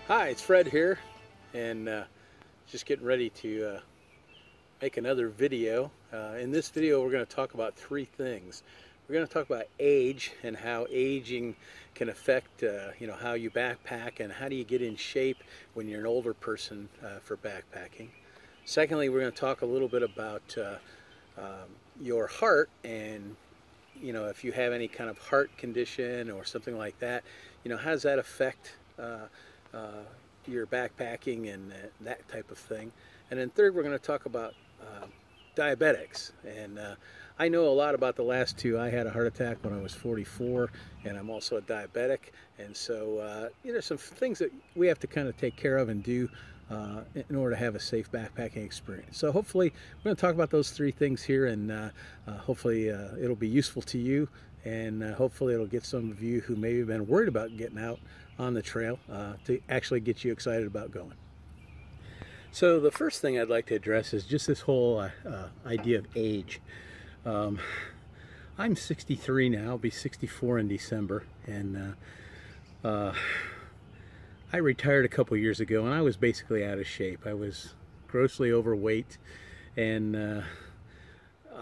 Hi, it's Fred here, and just getting ready to make another video. In this video we're going to talk about three things. We're going to talk about age and how aging can affect how you backpack and how do you get in shape when you're an older person for backpacking. Secondly, we're going to talk a little bit about your heart, and if you have any kind of heart condition or something like that, how does that affect your backpacking and that type of thing. And then third, we're going to talk about diabetics. And I know a lot about the last two. I had a heart attack when I was 44, and I'm also a diabetic. And so there's some things that we have to kind of take care of and do in order to have a safe backpacking experience. So hopefully we're going to talk about those three things here, and hopefully it'll be useful to you, and hopefully it'll get some of you who maybe have been worried about getting out on the trail to actually get you excited about going. So the first thing I'd like to address is just this whole idea of age. I'm 63 now. I'll be 64 in December, and I retired a couple years ago, and I was basically out of shape. I was grossly overweight, and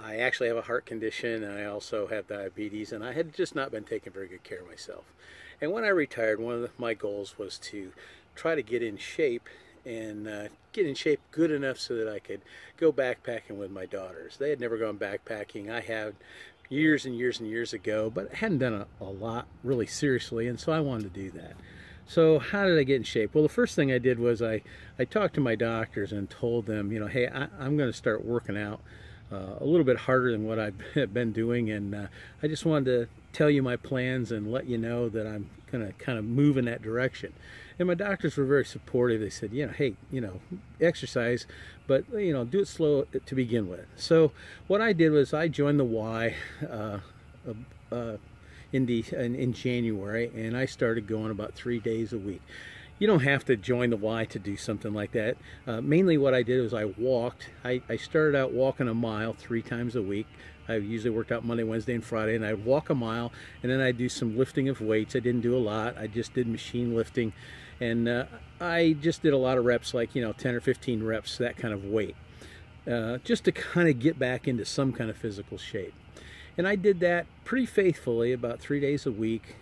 I actually have a heart condition, and I also have diabetes, and I had just not been taking very good care of myself. And when I retired, one of my goals was to try to get in shape, and get in shape good enough so that I could go backpacking with my daughters. They had never gone backpacking. I had years and years and years ago, but I hadn't done a lot really seriously, and so I wanted to do that. So how did I get in shape? Well, the first thing I did was I talked to my doctors and told them, hey, I'm going to start working out a little bit harder than what I've been doing, and I just wanted to tell you my plans and let you know that I'm going to kind of move in that direction. And my doctors were very supportive. They said, hey, exercise, but do it slow to begin with. So what I did was I joined the Y in January, and I started going about 3 days a week. You don't have to join the Y to do something like that. Mainly what I did was I walked. I started out walking a mile 3 times a week. I usually worked out Monday, Wednesday, and Friday, and I'd walk a mile, and then I'd do some lifting of weights. I didn't do a lot. I just did machine lifting, and I just did a lot of reps, like 10 or 15 reps, that kind of weight, just to kind of get back into some kind of physical shape. And I did that pretty faithfully about 3 days a week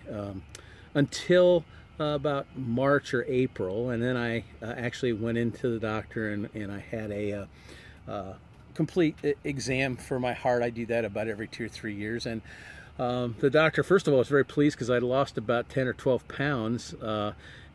until about March or April, and then I actually went into the doctor, and I had a complete exam for my heart. I do that about every 2 or 3 years, and the doctor, first of all, was very pleased because I'd lost about 10 or 12 pounds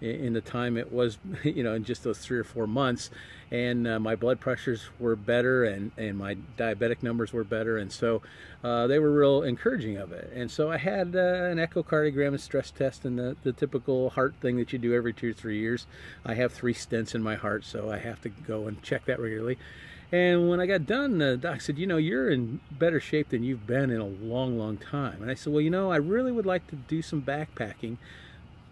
in the time it was, in just those 3 or 4 months, and my blood pressures were better, and my diabetic numbers were better, and so they were real encouraging of it. And so I had an echocardiogram and stress test, and the typical heart thing that you do every 2 or 3 years. I have 3 stents in my heart, so I have to go and check that regularly. And when I got done, the doc said, you're in better shape than you've been in a long, long time. And I said, well, I really would like to do some backpacking,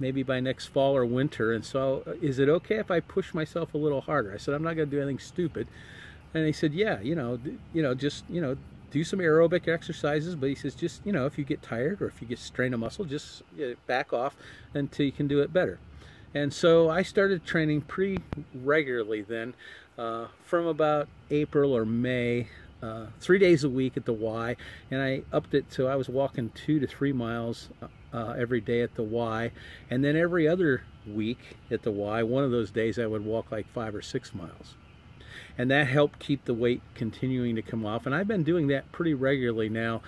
maybe by next fall or winter. And so is it okay if I push myself a little harder? I said, I'm not going to do anything stupid. And he said, yeah, just do some aerobic exercises. But he says, just, if you get tired or if you get strain a muscle, just back off until you can do it better. And so I started training pretty regularly then, from about April or May, 3 days a week at the Y, and I upped it to, I was walking 2 to 3 miles every day at the Y, and then every other week at the Y, one of those days I would walk like 5 or 6 miles. And that helped keep the weight continuing to come off, and I've been doing that pretty regularly now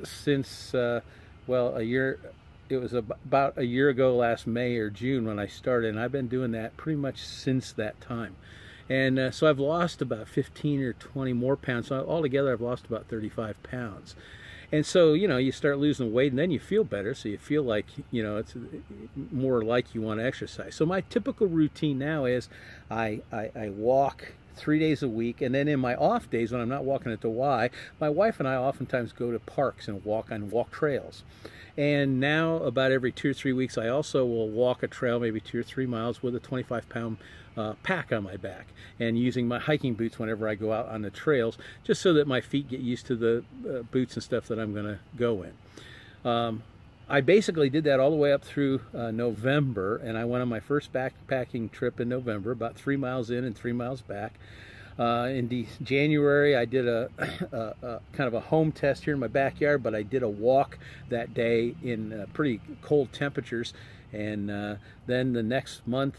since, well, a year. It was about a year ago, last May or June, when I started, and I've been doing that pretty much since that time. And so I've lost about 15 or 20 more pounds. So altogether, I've lost about 35 pounds. And so, you start losing weight, and then you feel better, so you feel like, it's more like you want to exercise. So my typical routine now is I walk 3 days a week, and then in my off days when I'm not walking at the Y, my wife and I oftentimes go to parks and walk on walk trails. And now about every 2 or 3 weeks I also will walk a trail, maybe 2 or 3 miles, with a 25-pound pack on my back, and using my hiking boots whenever I go out on the trails, just so that my feet get used to the boots and stuff that I'm going to go in. I basically did that all the way up through November, and I went on my first backpacking trip in November, about 3 miles in and 3 miles back. In January, I did a kind of a home test here in my backyard, but I did a walk that day in pretty cold temperatures. And then the next month,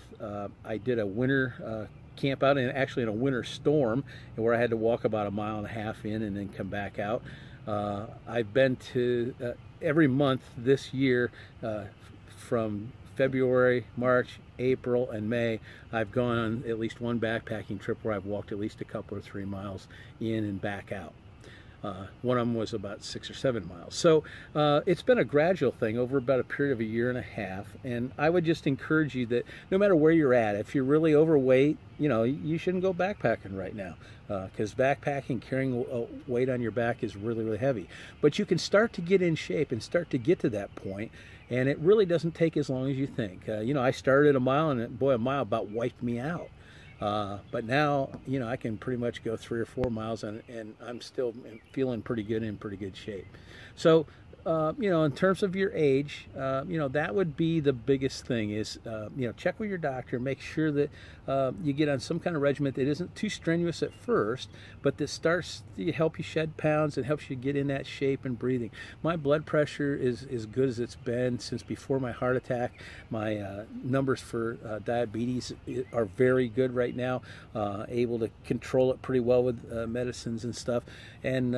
I did a winter camp out, and actually in a winter storm, where I had to walk about 1.5 miles in and then come back out. I've been to every month this year from February, March, April, and May. I've gone on at least one backpacking trip where I've walked at least a couple or 3 miles in and back out. One of them was about 6 or 7 miles. So it's been a gradual thing over about a period of 1.5 years. And I would just encourage you that no matter where you're at, if you're really overweight, you know, you shouldn't go backpacking right now, because backpacking, carrying weight on your back is really, really heavy. But you can start to get in shape and start to get to that point, and it really doesn't take as long as you think. You know, I started at 1 mile, and boy, 1 mile about wiped me out. But now, you know, I can pretty much go 3 or 4 miles, and I'm still feeling pretty good, in pretty good shape. So, you know, in terms of your age, you know, that would be the biggest thing is, you know, check with your doctor, make sure that you get on some kind of regimen that isn't too strenuous at first, but that starts to help you shed pounds and helps you get in that shape and breathing. My blood pressure is as good as it's been since before my heart attack. My numbers for diabetes are very good right now, able to control it pretty well with medicines and stuff. And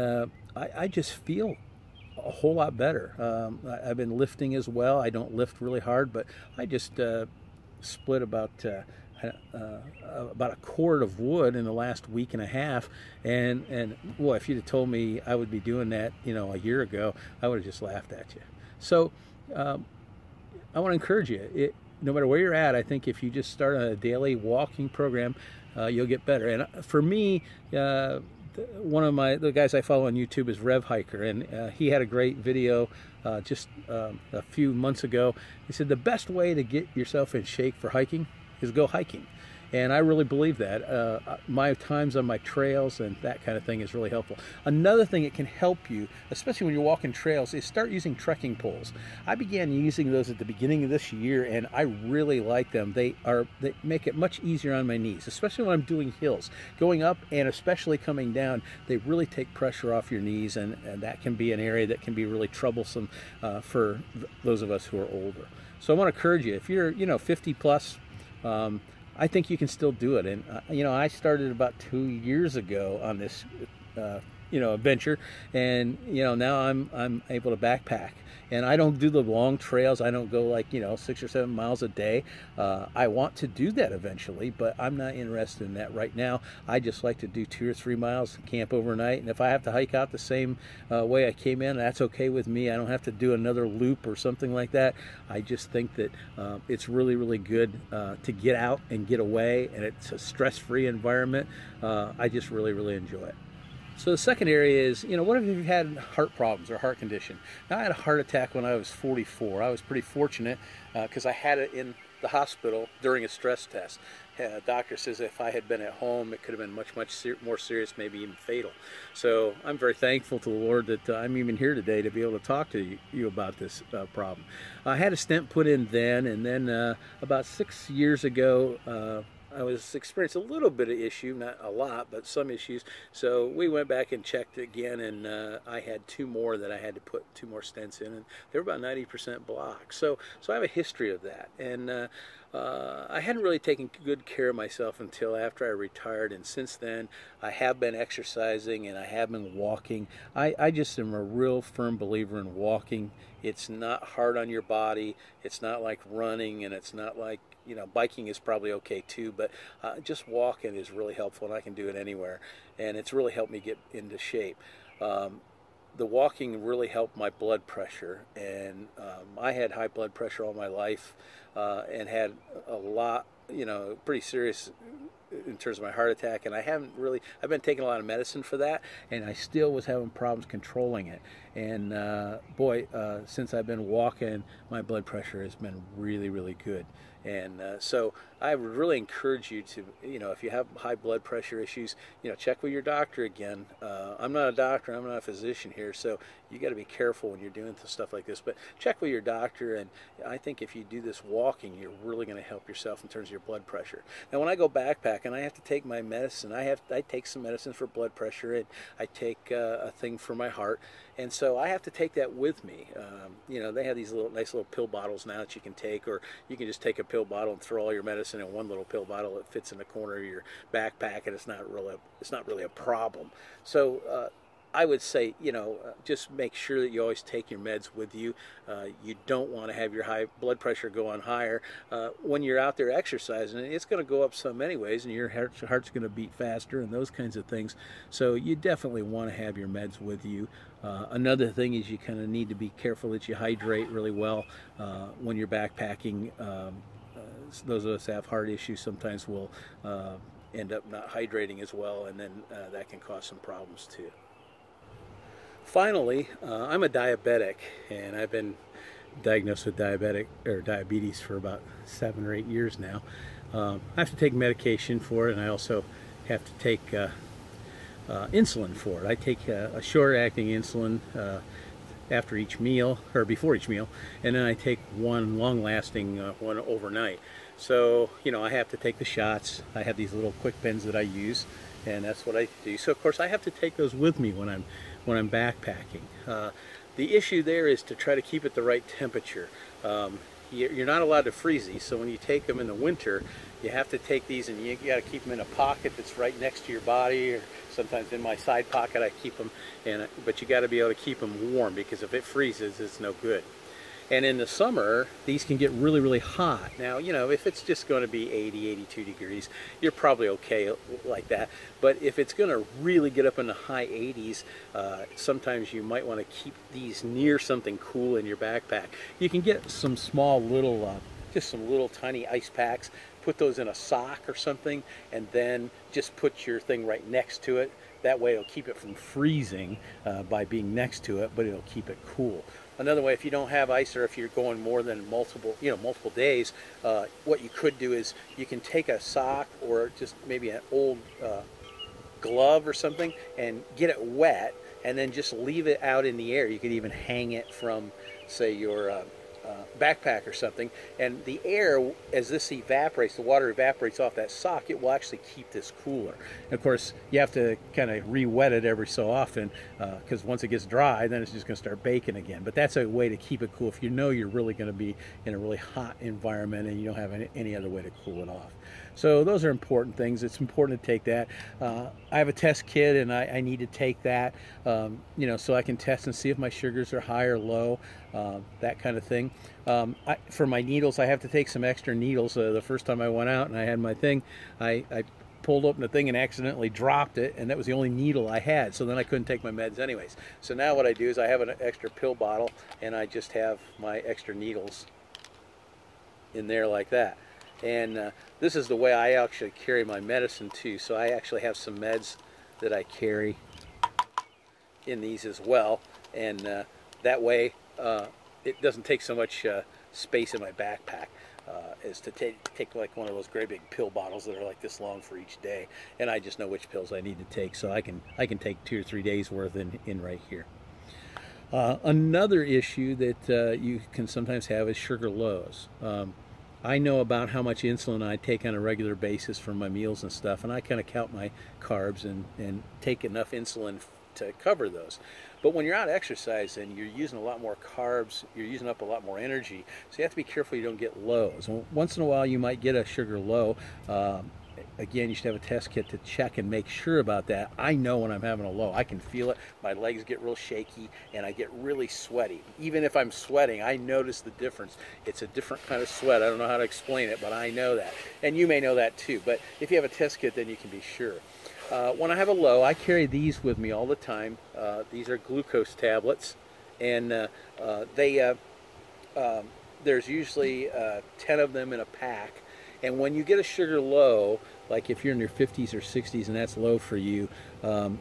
I just feel a whole lot better. I've been lifting as well. I don't lift really hard, but I just split about a cord of wood in the last 1.5 weeks, and boy, if you'd have told me I would be doing that, you know, a year ago, I would have just laughed at you. So I want to encourage you. No matter where you're at, I think if you just start on a daily walking program, you'll get better. And for me, one of the guys I follow on YouTube is Rev Hiker, and he had a great video just a few months ago. He said the best way to get yourself in shape for hiking is go hiking. And I really believe that. My times on my trails and that kind of thing is really helpful. Another thing that can help you, especially when you're walking trails, is start using trekking poles. I began using those at the beginning of this year, and I really like them. They make it much easier on my knees, especially when I'm doing hills. Going up and especially coming down, they really take pressure off your knees, and that can be an area that can be really troublesome for those of us who are older. So I want to encourage you, if you're, you know, 50 plus, I think you can still do it. And you know, I started about 2 years ago on this you know, adventure, and you know, now I'm able to backpack, and I don't do the long trails. I don't go like, you know, 6 or 7 miles a day. I want to do that eventually, but I'm not interested in that right now. I just like to do 2 or 3 miles, camp overnight, and if I have to hike out the same way I came in, that's okay with me. I don't have to do another loop or something like that. I just think that it's really, really good to get out and get away, and it's a stress-free environment. I just really, really enjoy it. So the second area is, you know, what if you've had heart problems or heart condition? Now, I had a heart attack when I was 44. I was pretty fortunate because I had it in the hospital during a stress test. The doctor says if I had been at home, it could have been much more serious, maybe even fatal. So I'm very thankful to the Lord that I'm even here today to be able to talk to you about this problem. I had a stent put in then, and then about 6 years ago, I was experiencing a little bit of issue, not a lot, but some issues. So we went back and checked again, and I had 2 more that I had to put 2 more stents in, and they were about 90% blocked. So I have a history of that, and I hadn't really taken good care of myself until after I retired, and since then I have been exercising and I have been walking. I just am a real firm believer in walking. It's not hard on your body. It's not like running, and it's not like, you know, biking is probably okay too, but just walking is really helpful, and I can do it anywhere, and it's really helped me get into shape. The walking really helped my blood pressure, and I had high blood pressure all my life, and had a lot, you know, pretty serious in terms of my heart attack, and I've been taking a lot of medicine for that, and I still was having problems controlling it. And boy, since I've been walking, my blood pressure has been really, really good. And so I would really encourage you to, if you have high blood pressure issues, check with your doctor again. I'm not a doctor, I'm not a physician here, so you got to be careful when you're doing stuff like this. But check with your doctor, and I think if you do this walking, you're really going to help yourself in terms of your blood pressure. Now, when I go backpacking, I have to take my medicine. I take some medicine for blood pressure, and I take a thing for my heart, and so I have to take that with me. They have these nice little pill bottles now that you can take, or you can just take a pill bottle and throw all your medicine in one little pill bottle. It fits in the corner of your backpack, and it's not really a problem. So I would say, just make sure that you always take your meds with you. You don't want to have your high blood pressure go on higher. When you're out there exercising, it's going to go up some anyways, and your heart's going to beat faster and those kinds of things. So you definitely want to have your meds with you. Another thing is you kind of need to be careful that you hydrate really well when you're backpacking. Those of us that have heart issues sometimes will end up not hydrating as well, and then that can cause some problems too. Finally, I'm a diabetic, and I've been diagnosed with diabetes for about 7 or 8 years now. I have to take medication for it, and I also have to take insulin for it. I take a short-acting insulin after each meal, or before each meal, and then I take one long-lasting one overnight. So, I have to take the shots. I have these little quick pens that I use, and that's what I do. So, of course, I have to take those with me when I'm backpacking. The issue there is to try to keep it the right temperature. You're not allowed to freeze these, so when you take them in the winter, you have to take these and you got to keep them in a pocket that's right next to your body, or sometimes in my side pocket I keep them, but you got to be able to keep them warm, because if it freezes, it's no good. And in the summer, these can get really, really hot. Now, if it's just going to be 80, 82 degrees, you're probably okay like that. But if it's going to really get up in the high 80s, sometimes you might want to keep these near something cool in your backpack. You can get some small little, just some little tiny ice packs, put those in a sock or something, and then just put your thing right next to it. That way it'll keep it from freezing by being next to it, but it'll keep it cool. Another way, if you don't have ice, or if you're going more than multiple days, what you could do is you can take a sock or just maybe an old glove or something and get it wet, and then just leave it out in the air. You could even hang it from, say, your backpack or something, and the air, as this evaporates, the water evaporates off that sock, it will actually keep this cooler. And of course, you have to kind of re-wet it every so often, because once it gets dry, then it's just going to start baking again. But that's a way to keep it cool if you know you're really going to be in a really hot environment and you don't have any other way to cool it off. So those are important things. It's important to take that. I have a test kit, and I need to take that, so I can test and see if my sugars are high or low, that kind of thing. For my needles, I have to take some extra needles. The first time I went out and I had my thing, I pulled open the thing and accidentally dropped it, and that was the only needle I had, so then I couldn't take my meds anyways. So now what I do is I have an extra pill bottle, and I just have my extra needles in there like that. And this is the way I actually carry my medicine too. So I actually have some meds that I carry in these as well, and that way it doesn't take so much space in my backpack as to take like one of those great big pill bottles that are like this long for each day, and I just know which pills I need to take, so I can take 2 or 3 days worth in right here. Another issue that you can sometimes have is sugar lows. I know about how much insulin I take on a regular basis for my meals and stuff, and I kind of count my carbs and take enough insulin to cover those. But when you're out exercising, you're using a lot more carbs, you're using up a lot more energy, so you have to be careful you don't get lows. Once in a while you might get a sugar low. Again, you should have a test kit to check and make sure about that. I know when I'm having a low. I can feel it. My legs get real shaky, and I get really sweaty. Even if I'm sweating, I notice the difference. It's a different kind of sweat. I don't know how to explain it, but I know that. And you may know that too. But if you have a test kit, then you can be sure. When I have a low, I carry these with me all the time. These are glucose tablets, and there's usually 10 of them in a pack. And when you get a sugar low, like if you're in your 50s or 60s and that's low for you,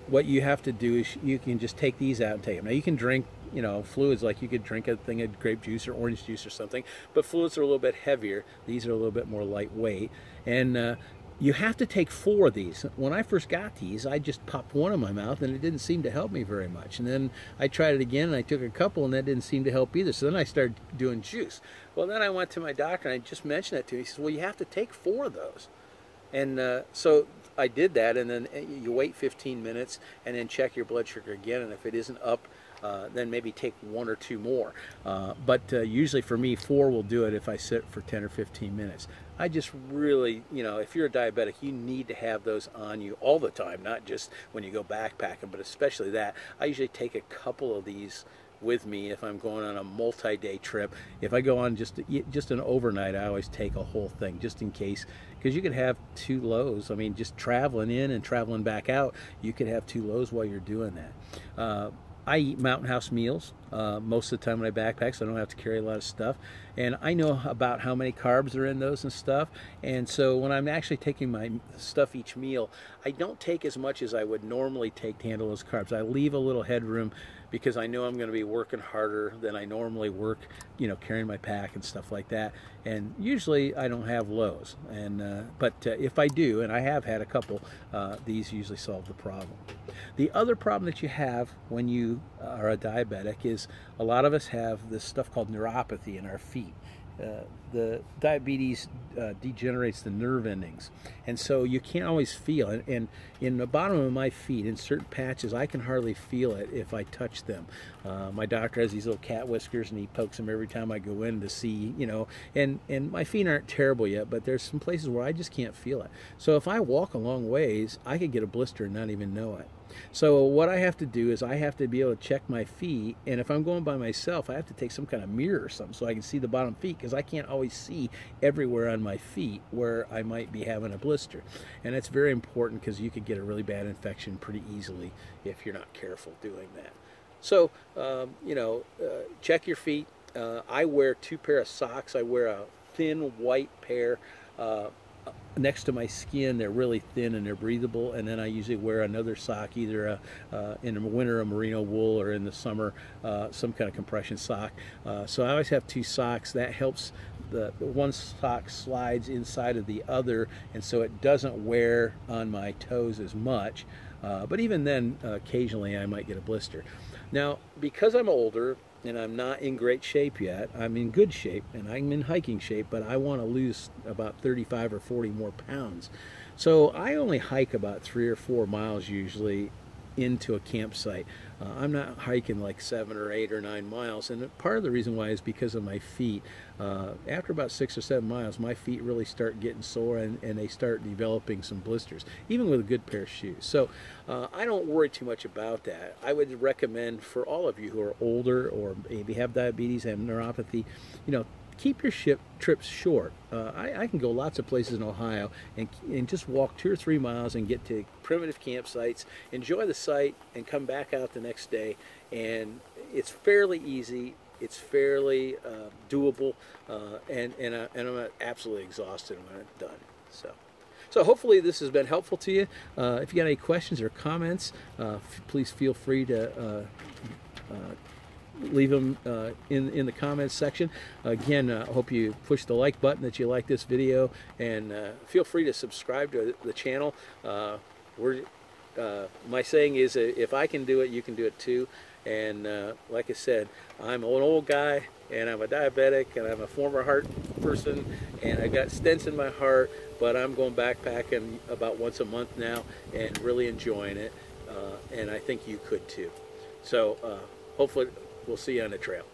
what you have to do is you can just take these out and take them. Now you can drink you know, fluids, like you could drink a thing of grape juice or orange juice or something, but fluids are a little bit heavier. These are a little bit more lightweight. And you have to take 4 of these. When I first got these, I just popped one in my mouth and it didn't seem to help me very much. And then I tried it again and I took a couple and that didn't seem to help either. So then I started doing juice. Well, then I went to my doctor and I just mentioned that to him. He says, well, you have to take 4 of those. And so I did that, and then you wait 15 minutes and then check your blood sugar again, and if it isn't up, then maybe take 1 or 2 more. But usually for me, 4 will do it if I sit for 10 or 15 minutes. I just really, you know, if you're a diabetic, you need to have those on you all the time, not just when you go backpacking, but especially that. I usually take a couple of these with me if I'm going on a multi-day trip. If I go on just an overnight, I always take a whole thing just in case, because you could have 2 lows. I mean, just traveling in and traveling back out, you could have 2 lows while you're doing that. I eat Mountain House meals most of the time when I backpack, so I don't have to carry a lot of stuff. And I know about how many carbs are in those and stuff. And so when I'm actually taking my stuff each meal, I don't take as much as I would normally take to handle those carbs. I leave a little headroom because I know I'm going to be working harder than I normally work, you know, carrying my pack and stuff like that. And usually I don't have lows. But if I do, and I have had a couple, these usually solve the problem. The other problem that you have when you are a diabetic is a lot of us have this stuff called neuropathy in our feet. The diabetes degenerates the nerve endings, and so you can't always feel it. And in the bottom of my feet, in certain patches, I can hardly feel it if I touch them. My doctor has these little cat whiskers, and he pokes them every time I go in to see, you know. And my feet aren't terrible yet, but there's some places where I just can't feel it. So if I walk a long ways, I could get a blister and not even know it. So what I have to do is I have to be able to check my feet, and if I'm going by myself, I have to take some kind of mirror or something so I can see the bottom feet, because I can't always see everywhere on my feet where I might be having a blister. And it's very important because you could get a really bad infection pretty easily if you're not careful doing that. So, you know, check your feet. I wear 2 pair of socks. I wear a thin white pair next to my skin. They're really thin and they're breathable, and then I usually wear another sock, either in the winter a merino wool, or in the summer some kind of compression sock. So I always have 2 socks. That helps. The one sock slides inside of the other, and so it doesn't wear on my toes as much. But even then, occasionally I might get a blister. Now, because I'm older and I'm not in great shape yet, I'm in good shape and I'm in hiking shape, but I want to lose about 35 or 40 more pounds. So I only hike about 3 or 4 miles usually into a campsite. I'm not hiking like 7 or 8 or 9 miles, and part of the reason why is because of my feet. After about 6 or 7 miles, my feet really start getting sore, and they start developing some blisters, even with a good pair of shoes. So I don't worry too much about that. I would recommend for all of you who are older or maybe have diabetes, have neuropathy, you know, keep your trips short. I can go lots of places in Ohio and just walk 2 or 3 miles and get to primitive campsites, enjoy the site, and come back out the next day. And it's fairly easy. It's fairly doable, and I'm not absolutely exhausted when I'm done. So hopefully this has been helpful to you. If you got any questions or comments, please feel free to leave them in the comments section. Again, I hope you push the like button that you like this video, and feel free to subscribe to the channel. My saying is, if I can do it, you can do it too. And like I said, I'm an old guy, and I'm a diabetic, and I'm a former heart person, and I got stents in my heart, but I'm going backpacking about once a month now and really enjoying it, and I think you could too. So hopefully we'll see you on the trail.